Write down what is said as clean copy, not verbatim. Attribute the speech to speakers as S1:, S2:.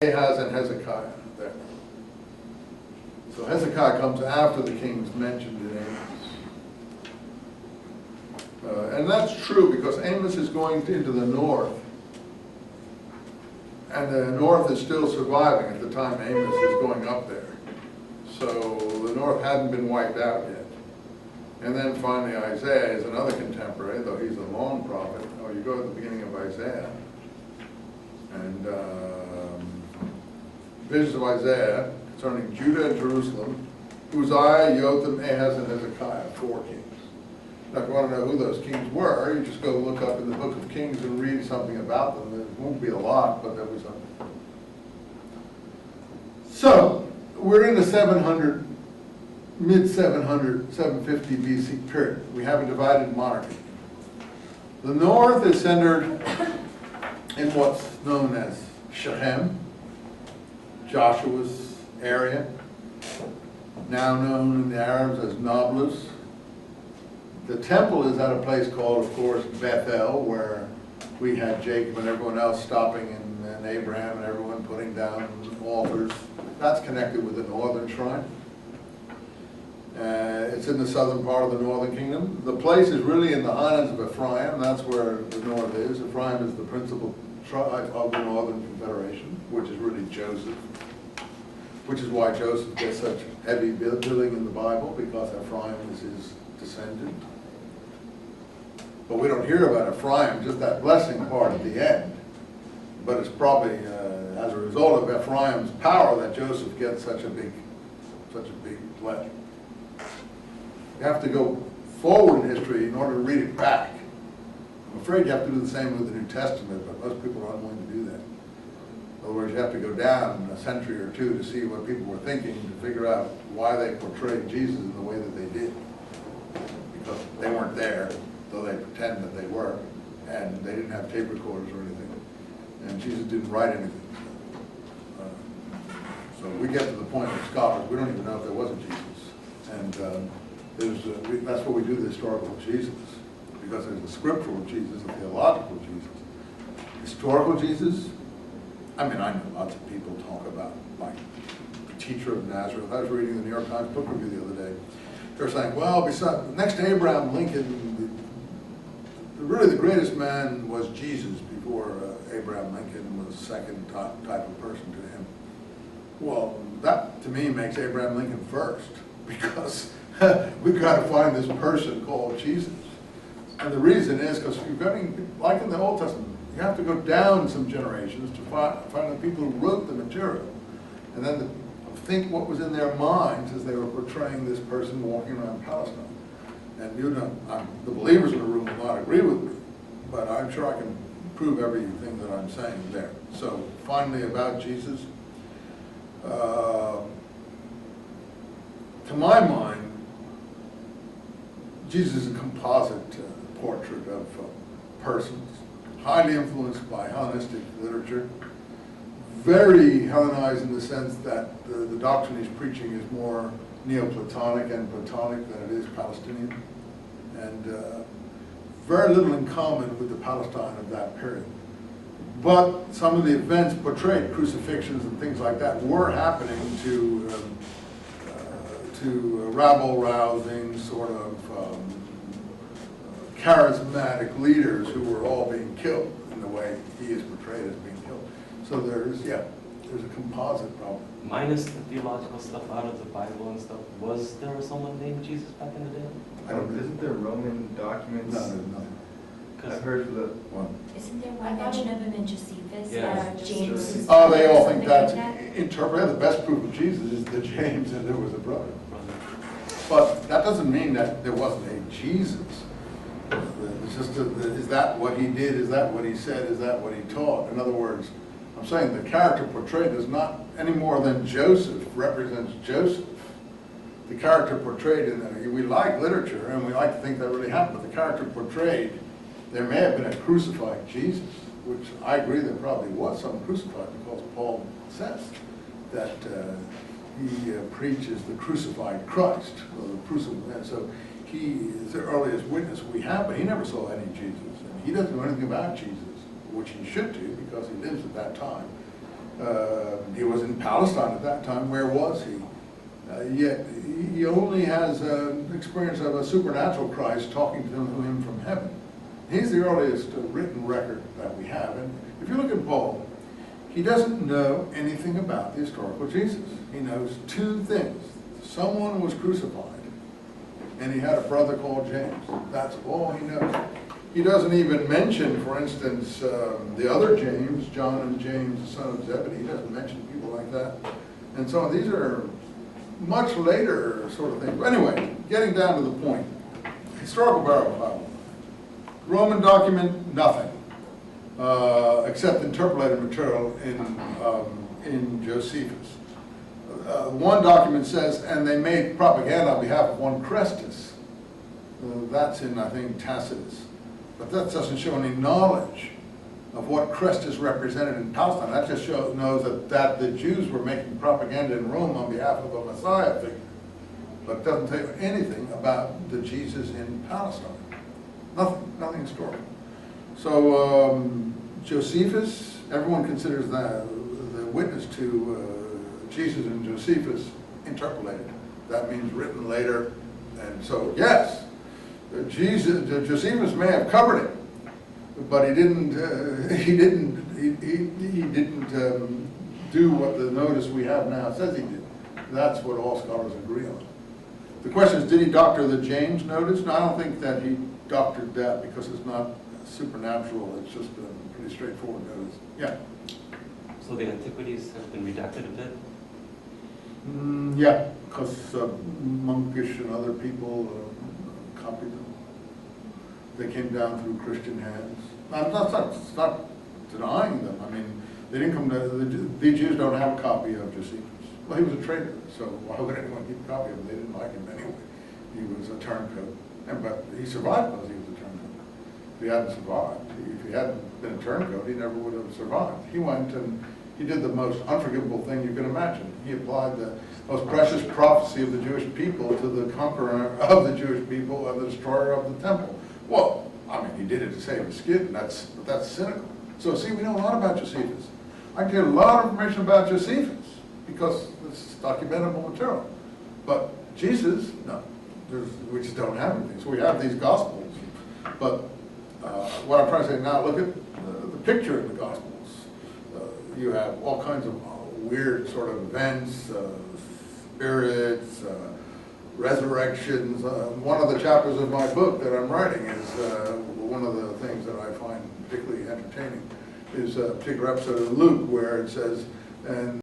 S1: Ahaz and Hezekiah there. So Hezekiah comes after the kings mentioned in Amos. And that's true because Amos is going into the north. And the north is still surviving at the time Amos is going up there. So the north hadn't been wiped out yet. And then finally Isaiah is another contemporary, though he's a long prophet. Oh, you go to the beginning of Isaiah. And visions of Isaiah concerning Judah and Jerusalem, Uzziah, Jotham, Ahaz, and Hezekiah, 4 kings. Now, if you want to know who those kings were, you just go look up in the book of Kings and read something about them. There won't be a lot, but there'll be something. So, we're in the 700, mid-700, 750 BC period. We have a divided monarchy. The north is centered in what's known as Shechem, Joshua's area, now known in the Arabs as Nablus. The temple is at a place called, of course, Bethel, where we had Jacob and everyone else stopping and Abraham and everyone putting down altars. That's connected with the northern shrine. It's in the southern part of the northern kingdom. The place is really in the highlands of Ephraim. That's where the north is. Ephraim is the principal tribe of the Northern Confederation, which is really Joseph, which is why Joseph gets such heavy billing in the Bible, because Ephraim is his descendant. But we don't hear about Ephraim, just that blessing part at the end. But it's probably as a result of Ephraim's power that Joseph gets such a big blessing. You have to go forward in history in order to read it back. I'm afraid you have to do the same with the New Testament, but most people are unwilling to do that. In other words, you have to go down a century or two to see what people were thinking, to figure out why they portrayed Jesus in the way that they did. Because they weren't there, though they pretend that they were, and they didn't have tape recorders or anything. And Jesus didn't write anything. So we get to the point of scholars, we don't even know if there was a Jesus. And that's what we do, the historical Jesus. Because there's a scriptural Jesus, a theological Jesus. Historical Jesus, I mean, I know lots of people talk about, like, the teacher of Nazareth. I was reading the New York Times book review the other day. They're saying, well, besides, next to Abraham Lincoln, really the greatest man was Jesus before Abraham Lincoln was the second type of person to him. Well, that to me makes Abraham Lincoln first, because we've got to find this person called Jesus. And the reason is because you're going, like in the Old Testament, you have to go down some generations to find the people who wrote the material. And then think what was in their minds as they were portraying this person walking around Palestine. And you know, the believers in the room will not agree with me, but I'm sure I can prove everything that I'm saying there. So finally about Jesus, to my mind, Jesus is a composite portrait of persons, highly influenced by Hellenistic literature, very Hellenized in the sense that the doctrine he's preaching is more Neoplatonic and Platonic than it is Palestinian, and very little in common with the Palestine of that period. But some of the events portrayed, crucifixions and things like that, were happening to rabble-rousing sort of charismatic leaders who were all being killed in the way he is portrayed as being killed. So there's a composite problem.
S2: Minus the theological stuff out of the Bible and stuff, was there someone named Jesus back in the day?
S3: Isn't there Roman documents?
S1: No, there's nothing.
S3: I've heard the one.
S4: Isn't there one mention of him in Josephus?
S2: Yeah.
S4: James.
S1: Oh, they all think
S4: something
S1: that's
S4: like
S1: interpreted. The best proof of Jesus is that James and there was a brother. But that doesn't mean that there wasn't a Jesus. It's just is that what he did? Is that what he said? Is that what he taught? In other words, I'm saying the character portrayed is not any more than Joseph represents Joseph. The character portrayed in that, we like literature and we like to think that really happened, but the character portrayed, there may have been a crucified Jesus, which I agree there probably was some crucified, because Paul says that he preaches the crucified Christ, or the crucified. So he is the earliest witness we have, but he never saw any Jesus, and he doesn't know anything about Jesus, which he should do because he lives at that time. He was in Palestine at that time. Where was he? Yet he only has an experience of a supernatural Christ talking to him from heaven. He's the earliest written record that we have. And if you look at Paul, he doesn't know anything about the historical Jesus. He knows two things. Someone was crucified, and he had a brother called James. That's all he knows. He doesn't even mention, for instance, the other James, John and James, the son of Zebedee. He doesn't mention people like that. And so these are much later sort of things. But anyway, getting down to the point. Historical burial of Babylon. Roman document, nothing. Except interpolated material in Josephus. One document says, and they made propaganda on behalf of one Chrestus. That's in, I think, Tacitus. But that doesn't show any knowledge of what Chrestus represented in Palestine. That just knows that the Jews were making propaganda in Rome on behalf of a Messiah figure. But it doesn't tell you anything about the Jesus in Palestine. Nothing historical. So Josephus, everyone considers the witness to Jesus and Josephus interpolated. That means written later. And so, yes, Josephus may have covered it, but he didn't do what the notice we have now says he did. That's what all scholars agree on. The question is, did he doctor the James notice? No, I don't think that he doctored that because it's not supernatural. It's just a pretty straightforward notice. Yeah.
S2: So the antiquities have been redacted a bit?
S1: Yeah, because monkish and other people copied them. They came down through Christian hands. It's not denying them. I mean, they didn't come to, the Jews don't have a copy of Josephus. Well, he was a traitor, so why would anyone keep a copy of him? They didn't like him anyway. He was a turncoat. But he survived because he was a turncoat. If he hadn't survived, if he hadn't been a turncoat, he never would have survived. He went and he did the most unforgivable thing you can imagine. He applied the most precious prophecy of the Jewish people to the conqueror of the Jewish people and the destroyer of the temple. Well, I mean, he did it to save his skin. That's cynical. So see, we know a lot about Josephus. I can get a lot of information about Josephus because it's documentable material. But Jesus, no. We just don't have anything. So we have these Gospels. But what I'm trying to say now, look at the picture in the Gospels. You have all kinds of weird sort of events, spirits, resurrections. One of the chapters of my book that I'm writing is one of the things that I find particularly entertaining is a particular episode of Luke where it says, and